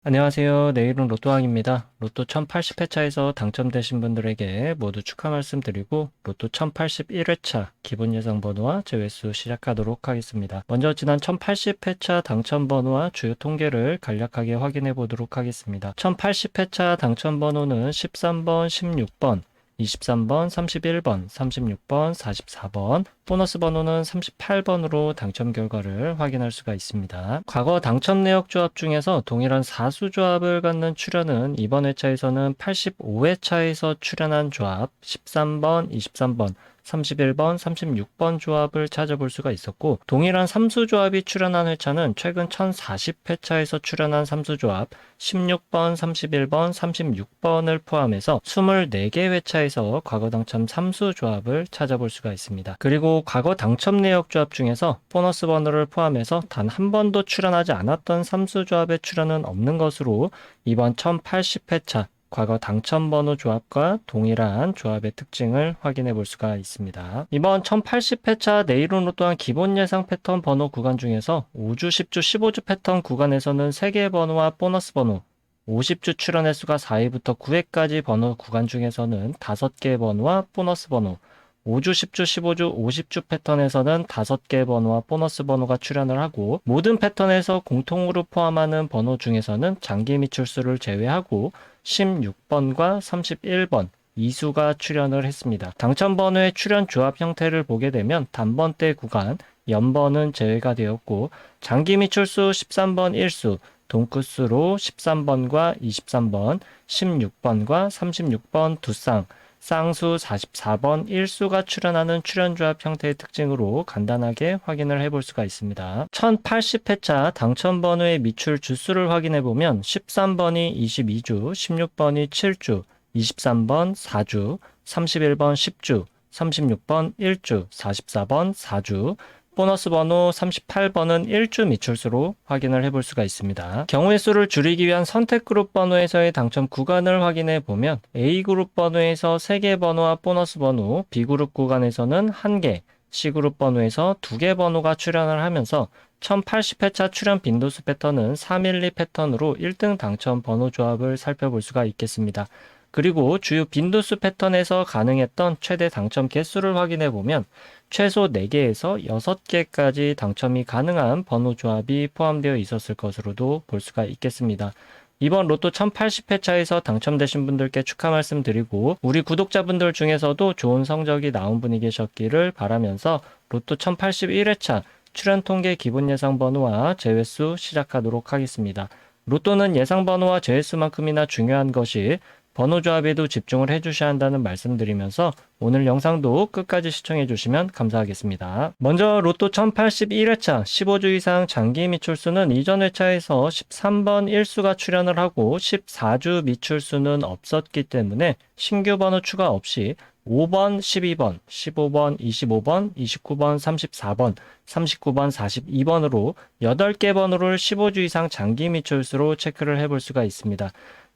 안녕하세요. 내일은 로또왕입니다. 로또 1080회차에서 당첨되신 분들에게 모두 축하 말씀드리고 로또 1081회차 기본 예상 번호와 제외수 시작하도록 하겠습니다. 먼저 지난 1080회차 당첨 번호와 주요 통계를 간략하게 확인해 보도록 하겠습니다. 1080회차 당첨 번호는 13번, 16번, 23번, 31번, 36번, 44번, 보너스 번호는 38번으로 당첨 결과를 확인할 수가 있습니다. 과거 당첨 내역 조합 중에서 동일한 사수 조합을 갖는 출연은 이번 회차에서는 85회차에서 출연한 조합 13번, 23번, 31번, 36번 조합을 찾아볼 수가 있었고 동일한 삼수 조합이 출연한 회차는 최근 1040회차에서 출연한 삼수 조합 16번, 31번, 36번을 포함해서 24개 회차에서 과거 당첨 삼수 조합을 찾아볼 수가 있습니다. 그리고 과거 당첨 내역 조합 중에서 보너스 번호를 포함해서 단 한 번도 출연하지 않았던 삼수 조합의 출연은 없는 것으로 이번 1080회차 과거 당첨번호 조합과 동일한 조합의 특징을 확인해 볼 수가 있습니다. 이번 1080회차 내일은 또한 기본 예상 패턴 번호 구간 중에서 5주, 10주, 15주 패턴 구간에서는 3개의 번호와 보너스 번호, 50주 출연 횟수가 4회부터 9회까지 번호 구간 중에서는 5개의 번호와 보너스 번호, 5주, 10주, 15주, 50주 패턴에서는 5개의 번호와 보너스 번호가 출연을 하고 모든 패턴에서 공통으로 포함하는 번호 중에서는 장기 미출수를 제외하고 16번과 31번 이수가 출연을 했습니다. 당첨 번호의 출연 조합 형태를 보게 되면 단번대 구간, 연번은 제외가 되었고 장기 미출수 13번 1수, 동끝수로 13번과 23번, 16번과 36번 두 쌍, 쌍수 44번 1수가 출연하는 출연조합 형태의 특징으로 간단하게 확인을 해볼 수가 있습니다. 1080회차 당첨번호의 미출 주수를 확인해보면 13번이 22주, 16번이 7주, 23번 4주, 31번 10주, 36번 1주, 44번 4주, 보너스 번호 38번은 1주 미출수로 확인을 해볼 수가 있습니다. 경우의 수를 줄이기 위한 선택그룹 번호에서의 당첨 구간을 확인해 보면 A그룹 번호에서 3개 번호와 보너스 번호, B그룹 구간에서는 1개, C그룹 번호에서 2개 번호가 출연을 하면서 1080회차 출연 빈도수 패턴은 312 패턴으로 1등 당첨 번호 조합을 살펴볼 수가 있겠습니다. 그리고 주요 빈도수 패턴에서 가능했던 최대 당첨 개수를 확인해 보면 최소 4개에서 6개까지 당첨이 가능한 번호 조합이 포함되어 있었을 것으로도 볼 수가 있겠습니다. 이번 로또 1080회차에서 당첨되신 분들께 축하 말씀드리고 우리 구독자분들 중에서도 좋은 성적이 나온 분이 계셨기를 바라면서 로또 1081회차 출연 통계 기본 예상 번호와 제외수 시작하도록 하겠습니다. 로또는 예상 번호와 제외수만큼이나 중요한 것이 번호 조합에도 집중을 해주셔야 한다는 말씀드리면서 오늘 영상도 끝까지 시청해 주시면 감사하겠습니다. 먼저 로또 1081회차 15주 이상 장기 미출수는 이전 회차에서 13번 1수가 출연을 하고 14주 미출수는 없었기 때문에 신규 번호 추가 없이 5번, 12번, 15번, 25번, 29번, 34번, 39번, 42번으로 8개 번호를 15주 이상 장기 미출수로 체크를 해볼 수가 있습니다.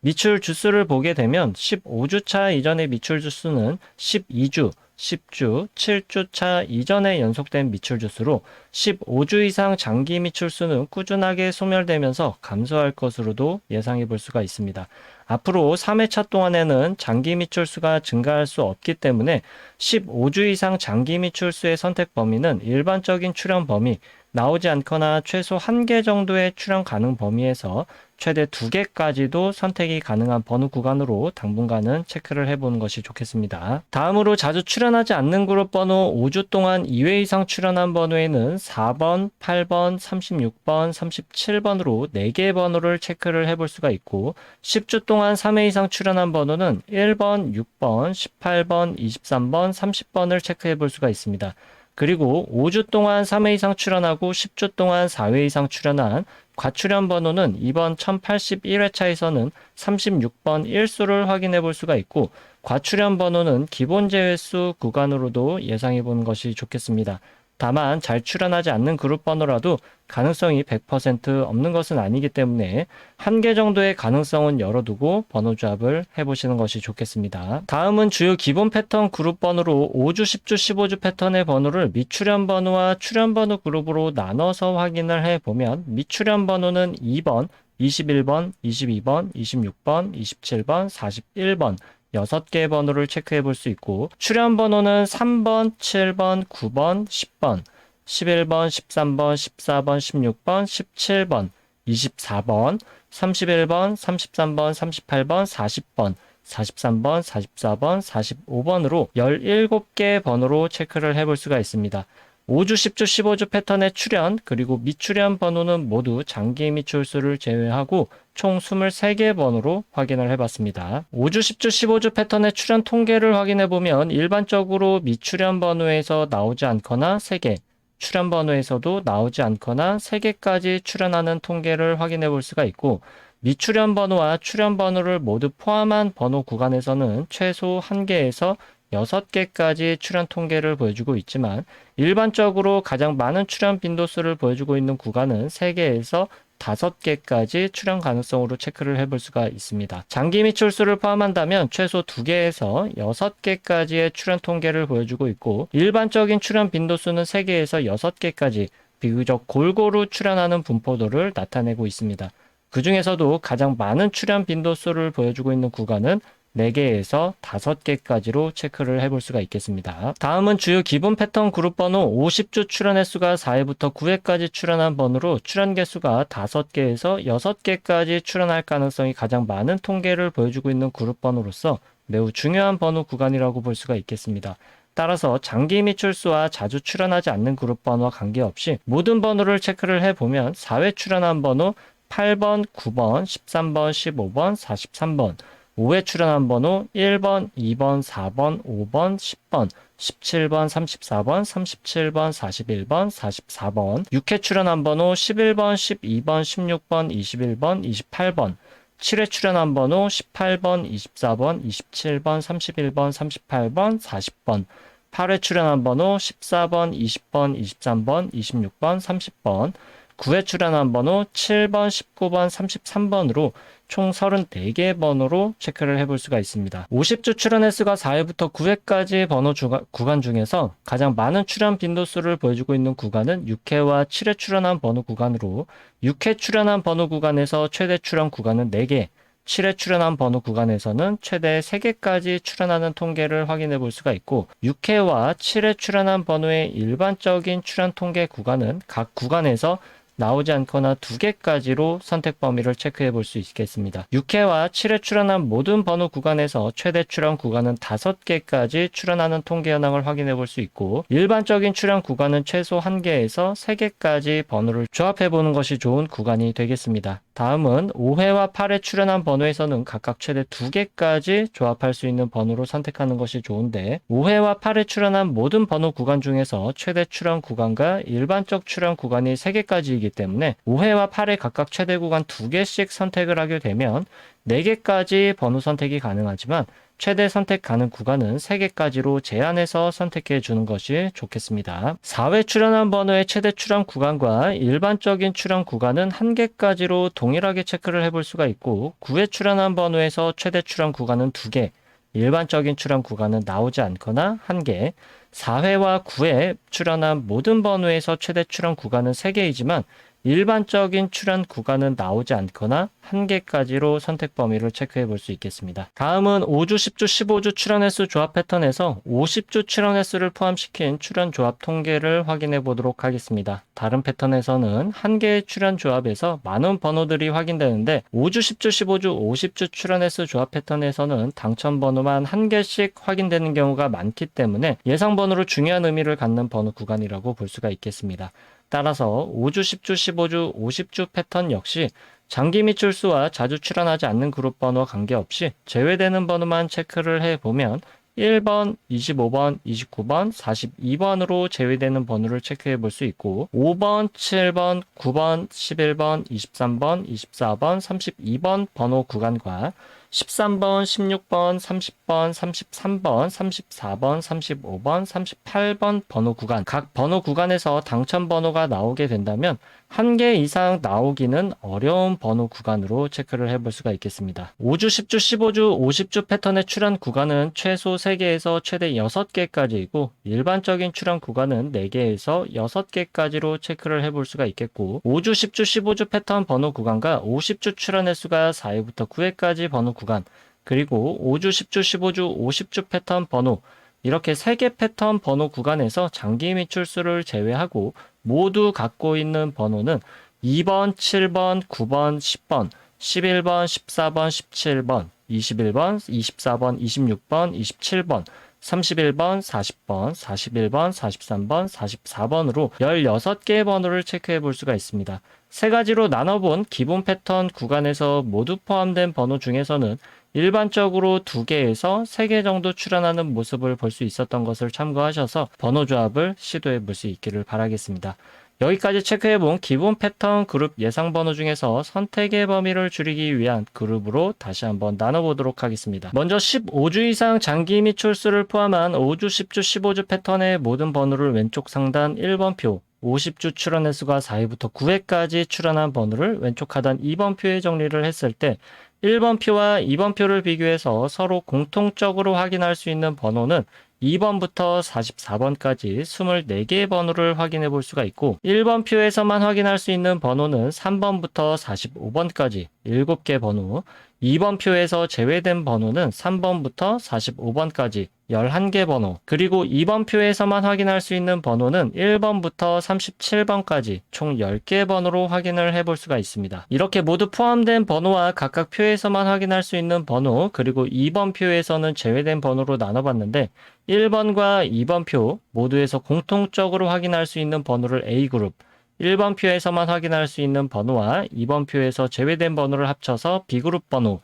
미출 주수를 보게 되면 15주차 이전의 미출 주수는 12주, 10주, 7주차 이전에 연속된 미출 주수로 15주 이상 장기 미출수는 꾸준하게 소멸되면서 감소할 것으로도 예상해 볼 수가 있습니다. 앞으로 3회차 동안에는 장기 미출수가 증가할 수 없기 때문에 15주 이상 장기 미출수의 선택 범위는 일반적인 출연 범위, 나오지 않거나 최소 1개 정도의 출연 가능 범위에서 최대 2개까지도 선택이 가능한 번호 구간으로 당분간은 체크를 해보는 것이 좋겠습니다. 다음으로 자주 출연하지 않는 그룹 번호 5주 동안 2회 이상 출연한 번호에는 4번, 8번, 36번, 37번으로 4개의 번호를 체크를 해볼 수가 있고 10주 동안 3회 이상 출연한 번호는 1번, 6번, 18번, 23번, 30번을 체크해 볼 수가 있습니다. 그리고 5주 동안 3회 이상 출연하고 10주 동안 4회 이상 출연한 과출연 번호는 이번 1081회차에서는 36번 1수를 확인해 볼 수가 있고 과출연 번호는 기본 제외수 구간으로도 예상해 보는 것이 좋겠습니다. 다만 잘 출연하지 않는 그룹 번호라도 가능성이 100% 없는 것은 아니기 때문에 1개 정도의 가능성은 열어두고 번호 조합을 해보시는 것이 좋겠습니다. 다음은 주요 기본 패턴 그룹 번호로 5주, 10주, 15주 패턴의 번호를 미출연 번호와 출연 번호 그룹으로 나눠서 확인을 해보면 미출연 번호는 2번, 21번, 22번, 26번, 27번, 41번 6개의 번호를 체크해 볼 수 있고 출연 번호는 3번, 7번, 9번, 10번, 11번, 13번, 14번, 16번, 17번, 24번, 31번, 33번, 38번, 40번, 43번, 44번, 45번으로 17개의 번호로 체크를 해볼 수가 있습니다. 5주, 10주, 15주 패턴의 출연 그리고 미출연 번호는 모두 장기 미출수를 제외하고 총 23개의 번호로 확인을 해봤습니다. 5주, 10주, 15주 패턴의 출연 통계를 확인해보면 일반적으로 미출연 번호에서 나오지 않거나 3개, 출연 번호에서도 나오지 않거나 3개까지 출연하는 통계를 확인해 볼 수가 있고 미출연 번호와 출연 번호를 모두 포함한 번호 구간에서는 최소 1개에서 6개까지 출연 통계를 보여주고 있지만 일반적으로 가장 많은 출연 빈도수를 보여주고 있는 구간은 3개에서 5개까지 출연 가능성으로 체크를 해볼 수가 있습니다. 장기 미출수를 포함한다면 최소 2개에서 6개까지의 출연 통계를 보여주고 있고 일반적인 출연 빈도수는 3개에서 6개까지 비교적 골고루 출연하는 분포도를 나타내고 있습니다. 그 중에서도 가장 많은 출연 빈도수를 보여주고 있는 구간은 4개에서 5개까지로 체크를 해볼 수가 있겠습니다. 다음은 주요 기본 패턴 그룹 번호 50주 출연 횟수가 4회부터 9회까지 출연한 번호로 출연 개수가 5개에서 6개까지 출연할 가능성이 가장 많은 통계를 보여주고 있는 그룹 번호로서 매우 중요한 번호 구간이라고 볼 수가 있겠습니다. 따라서 장기 미출수와 자주 출연하지 않는 그룹 번호와 관계없이 모든 번호를 체크를 해보면 4회 출연한 번호 8번, 9번, 13번, 15번, 43번 5회 출연한 번호 1번, 2번, 4번, 5번, 10번, 17번, 34번, 37번, 41번, 44번 6회 출연한 번호 11번, 12번, 16번, 21번, 28번 7회 출연한 번호 18번, 24번, 27번, 31번, 38번, 40번 8회 출연한 번호 14번, 20번, 23번, 26번, 30번 9회 출연한 번호 7번, 19번, 33번으로 총 34개의 번호로 체크를 해볼 수가 있습니다. 50주 출연 횟수가 4회부터 9회까지 번호 구간 중에서 가장 많은 출연 빈도수를 보여주고 있는 구간은 6회와 7회 출연한 번호 구간으로 6회 출연한 번호 구간에서 최대 출연 구간은 4개, 7회 출연한 번호 구간에서는 최대 3개까지 출연하는 통계를 확인해 볼 수가 있고 6회와 7회 출연한 번호의 일반적인 출연 통계 구간은 각 구간에서 나오지 않거나 2개까지로 선택 범위를 체크해 볼 수 있겠습니다. 6회와 7회 출연한 모든 번호 구간에서 최대 출연 구간은 5개까지 출연하는 통계 현황을 확인해 볼 수 있고 일반적인 출연 구간은 최소 1개에서 3개까지 번호를 조합해 보는 것이 좋은 구간이 되겠습니다. 다음은 5회와 8회 출연한 번호에서는 각각 최대 2개까지 조합할 수 있는 번호로 선택하는 것이 좋은데 5회와 8회 출연한 모든 번호 구간 중에서 최대 출연 구간과 일반적 출연 구간이 3개까지이기 때문에 5회와 8회 각각 최대 구간 2개씩 선택을 하게 되면 4개까지 번호 선택이 가능하지만 최대 선택 가능 구간은 3개까지로 제한해서 선택해 주는 것이 좋겠습니다. 4회 출연한 번호의 최대 출연 구간과 일반적인 출연 구간은 1개까지로 동일하게 체크를 해볼 수가 있고 9회 출연한 번호에서 최대 출연 구간은 2개, 일반적인 출연 구간은 나오지 않거나 1개, 4회와 9회 출연한 모든 번호에서 최대 출연 구간은 3개이지만 일반적인 출연 구간은 나오지 않거나 1개까지로 선택 범위를 체크해 볼 수 있겠습니다. 다음은 5주, 10주, 15주 출연 횟수 조합 패턴에서 50주 출연 횟수를 포함시킨 출연 조합 통계를 확인해 보도록 하겠습니다. 다른 패턴에서는 1개의 출연 조합에서 많은 번호들이 확인되는데 5주, 10주, 15주, 50주 출연 횟수 조합 패턴에서는 당첨 번호만 1개씩 확인되는 경우가 많기 때문에 예상 번호로 중요한 의미를 갖는 번호 구간이라고 볼 수가 있겠습니다. 따라서 5주, 10주, 15주, 50주 패턴 역시 장기 미출수와 자주 출연하지 않는 그룹 번호와 관계없이 제외되는 번호만 체크를 해보면 1번, 25번, 29번, 42번으로 제외되는 번호를 체크해 볼 수 있고 5번, 7번, 9번, 11번, 23번, 24번, 32번 번호 구간과 13번, 16번, 30번, 33번, 34번, 35번, 38번 번호 구간. 각 번호 구간에서 당첨 번호가 나오게 된다면 한 개 이상 나오기는 어려운 번호 구간으로 체크를 해볼 수가 있겠습니다. 5주, 10주, 15주, 50주 패턴의 출현 구간은 최소 3개에서 최대 6개까지이고 일반적인 출현 구간은 4개에서 6개까지로 체크를 해볼 수가 있겠고 5주, 10주, 15주 패턴 번호 구간과 50주 출현 횟수가 4회부터 9회까지 번호 구간 그리고 5주, 10주, 15주, 50주 패턴 번호 이렇게 3개 패턴 번호 구간에서 장기 미출수를 제외하고 모두 갖고 있는 번호는 2번, 7번, 9번, 10번, 11번, 14번, 17번, 21번, 24번, 26번, 27번, 31번, 40번, 41번, 43번, 44번으로 16개의 번호를 체크해 볼 수가 있습니다. 세 가지로 나눠본 기본 패턴 구간에서 모두 포함된 번호 중에서는 일반적으로 2개에서 3개 정도 출현하는 모습을 볼 수 있었던 것을 참고하셔서 번호 조합을 시도해 볼 수 있기를 바라겠습니다. 여기까지 체크해본 기본 패턴 그룹 예상 번호 중에서 선택의 범위를 줄이기 위한 그룹으로 다시 한번 나눠보도록 하겠습니다. 먼저 15주 이상 장기 미출수를 포함한 5주, 10주, 15주 패턴의 모든 번호를 왼쪽 상단 1번 표 50주 출현 횟수가 4회부터 9회까지 출현한 번호를 왼쪽 하단 2번 표에 정리를 했을 때 1번 표와 2번 표를 비교해서 서로 공통적으로 확인할 수 있는 번호는 2번부터 44번까지 24개의 번호를 확인해 볼 수가 있고 1번 표에서만 확인할 수 있는 번호는 3번부터 45번까지 7개 번호 2번 표에서 제외된 번호는 3번부터 45번까지 11개 번호 그리고 2번 표에서만 확인할 수 있는 번호는 1번부터 37번까지 총 10개 번호로 확인을 해볼 수가 있습니다. 이렇게 모두 포함된 번호와 각각 표에서만 확인할 수 있는 번호 그리고 2번 표에서는 제외된 번호로 나눠봤는데 1번과 2번 표 모두에서 공통적으로 확인할 수 있는 번호를 A그룹 1번 표에서만 확인할 수 있는 번호와 2번 표에서 제외된 번호를 합쳐서 B그룹 번호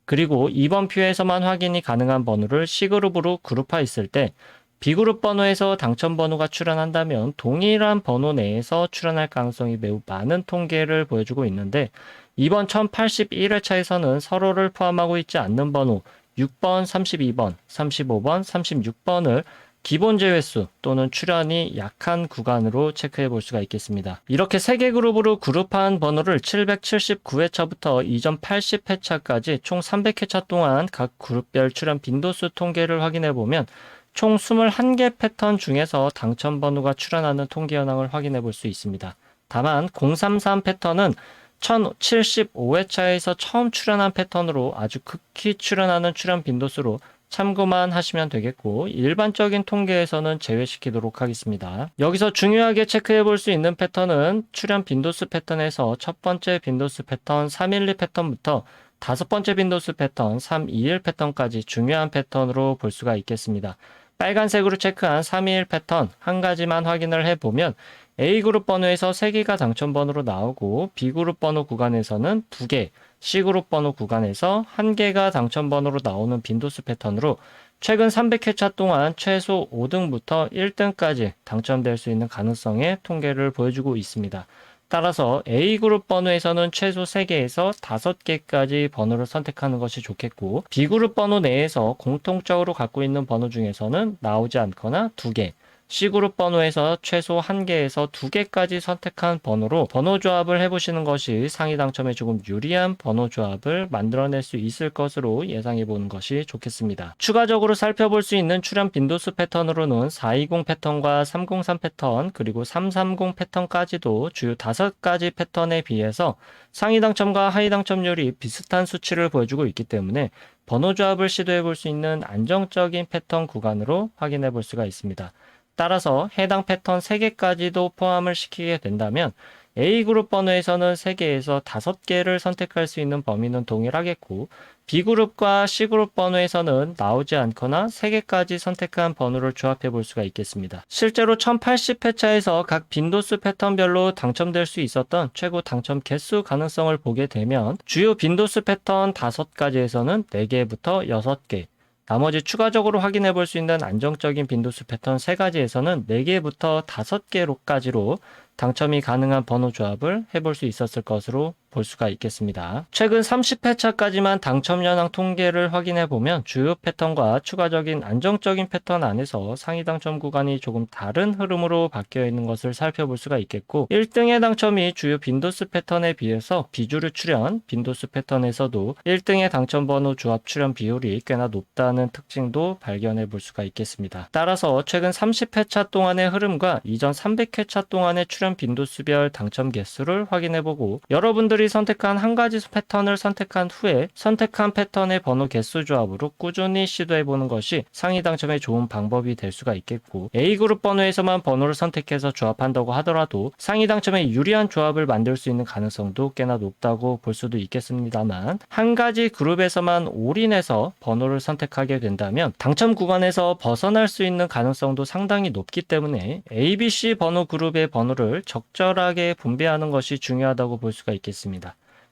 그리고 2번 표에서만 확인이 가능한 번호를 C그룹으로 그룹화했을 때 B그룹 번호에서 당첨 번호가 출현한다면 동일한 번호 내에서 출현할 가능성이 매우 많은 통계를 보여주고 있는데 이번 1081회차에서는 서로를 포함하고 있지 않는 번호 6번, 32번, 35번, 36번을 기본 제외수 또는 출현이 약한 구간으로 체크해 볼 수가 있겠습니다. 이렇게 3개 그룹으로 그룹한 번호를 779회차부터 이전 80회차까지 총 300회차 동안 각 그룹별 출현 빈도수 통계를 확인해 보면 총 21개 패턴 중에서 당첨 번호가 출현하는 통계 현황을 확인해 볼 수 있습니다. 다만 033 패턴은 1075회차에서 처음 출현한 패턴으로 아주 극히 출현하는 출현 빈도수로 참고만 하시면 되겠고 일반적인 통계에서는 제외시키도록 하겠습니다. 여기서 중요하게 체크해 볼 수 있는 패턴은 출현 빈도수 패턴에서 첫 번째 빈도수 패턴 312 패턴부터 다섯 번째 빈도수 패턴 321 패턴까지 중요한 패턴으로 볼 수가 있겠습니다. 빨간색으로 체크한 321 패턴 한 가지만 확인을 해보면 A그룹 번호에서 3개가 당첨 번호로 나오고 B그룹 번호 구간에서는 2개, C그룹 번호 구간에서 1개가 당첨 번호로 나오는 빈도수 패턴으로 최근 300회차 동안 최소 5등부터 1등까지 당첨될 수 있는 가능성의 통계를 보여주고 있습니다. 따라서 A그룹 번호에서는 최소 3개에서 5개까지 번호를 선택하는 것이 좋겠고 B그룹 번호 내에서 공통적으로 갖고 있는 번호 중에서는 나오지 않거나 2개, C그룹 번호에서 최소 1개에서 2개까지 선택한 번호로 번호 조합을 해보시는 것이 상위 당첨에 조금 유리한 번호 조합을 만들어낼 수 있을 것으로 예상해 보는 것이 좋겠습니다. 추가적으로 살펴볼 수 있는 출현 빈도수 패턴으로는 420 패턴과 303 패턴 그리고 330 패턴까지도 주요 5가지 패턴에 비해서 상위 당첨과 하위 당첨률이 비슷한 수치를 보여주고 있기 때문에 번호 조합을 시도해 볼 수 있는 안정적인 패턴 구간으로 확인해 볼 수가 있습니다. 따라서 해당 패턴 3개까지도 포함을 시키게 된다면 A그룹 번호에서는 3개에서 5개를 선택할 수 있는 범위는 동일하겠고 B그룹과 C그룹 번호에서는 나오지 않거나 3개까지 선택한 번호를 조합해 볼 수가 있겠습니다. 실제로 1080회차에서 각 빈도수 패턴별로 당첨될 수 있었던 최고 당첨 개수 가능성을 보게 되면 주요 빈도수 패턴 5가지에서는 4개부터 6개 나머지 추가적으로 확인해 볼 수 있는 안정적인 빈도수 패턴 3가지에서는 4개부터 5개로까지로 당첨이 가능한 번호 조합을 해볼 수 있었을 것으로 볼 수가 있겠습니다. 최근 30회차까지만 당첨 현황 통계를 확인해 보면 주요 패턴과 추가적인 안정적인 패턴 안에서 상위 당첨 구간이 조금 다른 흐름으로 바뀌어 있는 것을 살펴볼 수가 있겠고, 1등의 당첨이 주요 빈도수 패턴에 비해서 비주류 출현, 빈도수 패턴에서도 1등의 당첨 번호 조합 출현 비율이 꽤나 높다는 특징도 발견해 볼 수가 있겠습니다. 따라서 최근 30회차 동안의 흐름과 이전 300회차 동안의 출현 빈도수별 당첨 개수를 확인해 보고, 여러분들이 선택한 한 가지 패턴을 선택한 후에 선택한 패턴의 번호 개수 조합으로 꾸준히 시도해보는 것이 상위 당첨에 좋은 방법이 될 수가 있겠고, A그룹 번호에서만 번호를 선택해서 조합한다고 하더라도 상위 당첨에 유리한 조합을 만들 수 있는 가능성도 꽤나 높다고 볼 수도 있겠습니다만, 한 가지 그룹에서만 올인해서 번호를 선택하게 된다면 당첨 구간에서 벗어날 수 있는 가능성도 상당히 높기 때문에 ABC 번호 그룹의 번호를 적절하게 분배하는 것이 중요하다고 볼 수가 있겠습니다.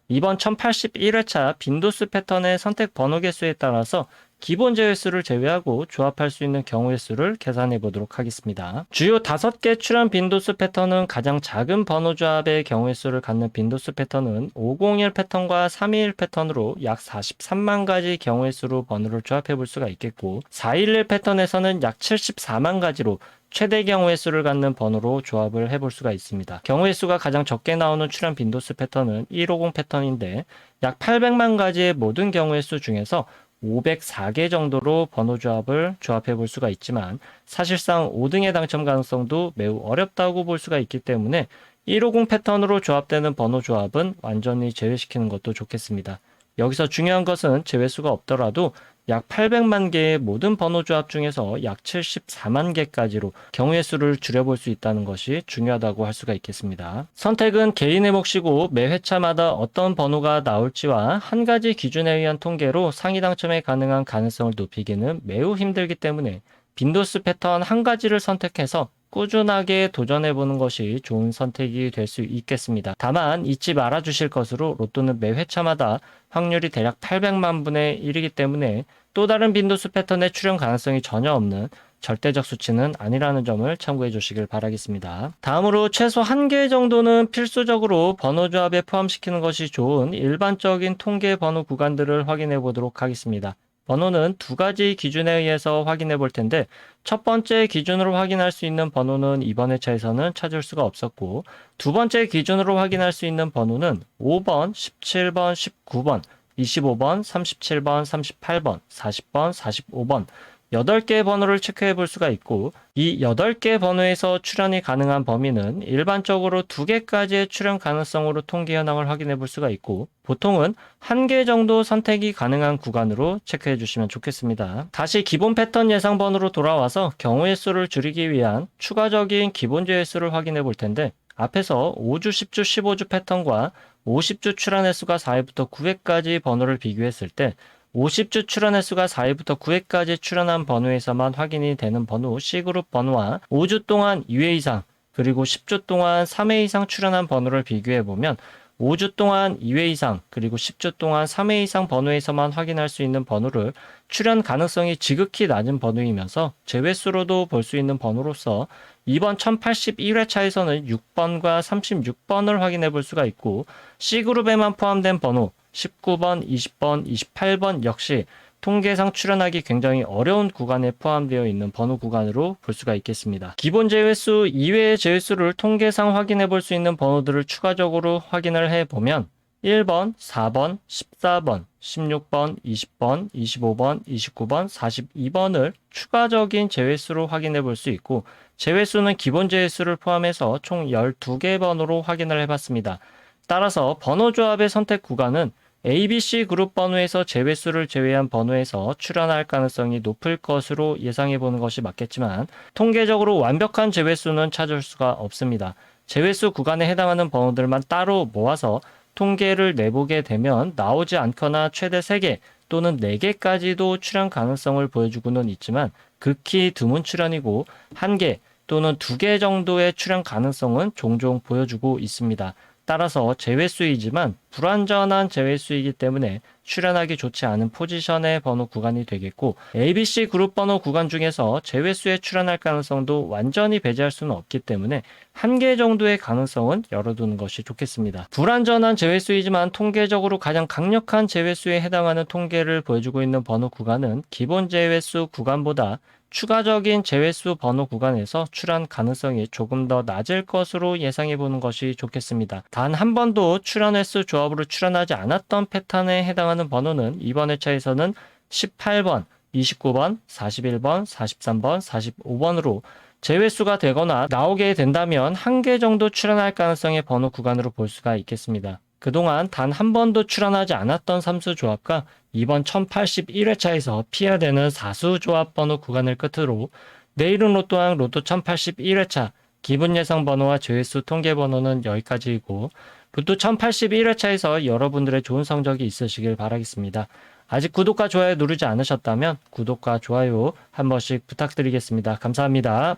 이번 1081회차 빈도수 패턴의 선택 번호 개수에 따라서 기본 제외수를 제외하고 조합할 수 있는 경우의 수를 계산해 보도록 하겠습니다. 주요 5개 출현 빈도수 패턴은 가장 작은 번호 조합의 경우의 수를 갖는 빈도수 패턴은 501 패턴과 321 패턴으로 약 43만 가지 경우의 수로 번호를 조합해 볼 수가 있겠고, 411 패턴에서는 약 74만 가지로 최대 경우의 수를 갖는 번호로 조합을 해볼 수가 있습니다. 경우의 수가 가장 적게 나오는 출현 빈도수 패턴은 150 패턴인데, 약 800만 가지의 모든 경우의 수 중에서 504개 정도로 번호 조합을 조합해 볼 수가 있지만, 사실상 5등의 당첨 가능성도 매우 어렵다고 볼 수가 있기 때문에 150 패턴으로 조합되는 번호 조합은 완전히 제외시키는 것도 좋겠습니다. 여기서 중요한 것은 제외수가 없더라도 약 800만 개의 모든 번호 조합 중에서 약 74만 개까지로 경우의 수를 줄여볼 수 있다는 것이 중요하다고 할 수가 있겠습니다. 선택은 개인의 몫이고 매 회차마다 어떤 번호가 나올지와 한 가지 기준에 의한 통계로 상위 당첨에 가능한 가능성을 높이기는 매우 힘들기 때문에 빈도수 패턴 한 가지를 선택해서 꾸준하게 도전해보는 것이 좋은 선택이 될 수 있겠습니다. 다만 잊지 말아 주실 것으로, 로또는 매 회차마다 확률이 대략 800만 분의 1이기 때문에 또 다른 빈도수 패턴의 출현 가능성이 전혀 없는 절대적 수치는 아니라는 점을 참고해 주시길 바라겠습니다. 다음으로 최소 1개 정도는 필수적으로 번호 조합에 포함시키는 것이 좋은 일반적인 통계 번호 구간들을 확인해 보도록 하겠습니다. 번호는 두 가지 기준에 의해서 확인해 볼 텐데, 첫 번째 기준으로 확인할 수 있는 번호는 이번 회차에서는 찾을 수가 없었고, 두 번째 기준으로 확인할 수 있는 번호는 5번, 17번, 19번, 25번, 37번, 38번, 40번, 45번 8개의 번호를 체크해 볼 수가 있고, 이 8개 번호에서 출현이 가능한 범위는 일반적으로 2개까지의 출현 가능성으로 통계 현황을 확인해 볼 수가 있고, 보통은 1개 정도 선택이 가능한 구간으로 체크해 주시면 좋겠습니다. 다시 기본 패턴 예상 번호로 돌아와서 경우의 수를 줄이기 위한 추가적인 기본 제외 수를 확인해 볼 텐데, 앞에서 5주, 10주, 15주 패턴과 50주 출현 횟수가 4회부터 9회까지 번호를 비교했을 때 50주 출현 횟수가 4회부터 9회까지 출현한 번호에서만 확인이 되는 번호 C그룹 번호와 5주 동안 2회 이상 그리고 10주 동안 3회 이상 출현한 번호를 비교해보면 5주 동안 2회 이상 그리고 10주 동안 3회 이상 번호에서만 확인할 수 있는 번호를 출현 가능성이 지극히 낮은 번호이면서 제외수로도 볼 수 있는 번호로서 이번 1081회차에서는 6번과 36번을 확인해 볼 수가 있고, C그룹에만 포함된 번호 19번, 20번, 28번 역시 통계상 출현하기 굉장히 어려운 구간에 포함되어 있는 번호 구간으로 볼 수가 있겠습니다. 기본 제외수 이외의 제외수를 통계상 확인해 볼 수 있는 번호들을 추가적으로 확인을 해보면 1번, 4번, 14번, 16번, 20번, 25번, 29번, 42번을 추가적인 제외수로 확인해 볼 수 있고, 제외수는 기본 제외수를 포함해서 총 12개 번호로 확인을 해봤습니다. 따라서 번호 조합의 선택 구간은 ABC 그룹 번호에서 제외수를 제외한 번호에서 출현할 가능성이 높을 것으로 예상해 보는 것이 맞겠지만, 통계적으로 완벽한 제외수는 찾을 수가 없습니다. 제외수 구간에 해당하는 번호들만 따로 모아서 통계를 내보게 되면 나오지 않거나 최대 3개 또는 4개까지도 출현 가능성을 보여주고는 있지만, 극히 드문 출현이고 1개 또는 2개 정도의 출현 가능성은 종종 보여주고 있습니다. 따라서 제외수이지만 불완전한 제외수이기 때문에 출연하기 좋지 않은 포지션의 번호 구간이 되겠고, ABC 그룹 번호 구간 중에서 제외수에 출연할 가능성도 완전히 배제할 수는 없기 때문에 한 개 정도의 가능성은 열어두는 것이 좋겠습니다. 불완전한 제외수이지만 통계적으로 가장 강력한 제외수에 해당하는 통계를 보여주고 있는 번호 구간은 기본 제외수 구간보다 추가적인 제외수 번호 구간에서 출현 가능성이 조금 더 낮을 것으로 예상해 보는 것이 좋겠습니다. 단 한 번도 출현 횟수 조합으로 출현하지 않았던 패턴에 해당하는 번호는 이번 회차에서는 18번, 29번, 41번, 43번, 45번으로 제외수가 되거나 나오게 된다면 한 개 정도 출현할 가능성의 번호 구간으로 볼 수가 있겠습니다. 그동안 단 한 번도 출현하지 않았던 삼수 조합과 이번 1081회차에서 피해야 되는 사수 조합 번호 구간을 끝으로 내일은 로또왕 로또 1081회차 기본 예상 번호와 제외수 통계 번호는 여기까지이고, 로또 1081회차에서 여러분들의 좋은 성적이 있으시길 바라겠습니다. 아직 구독과 좋아요 누르지 않으셨다면 구독과 좋아요 한 번씩 부탁드리겠습니다. 감사합니다.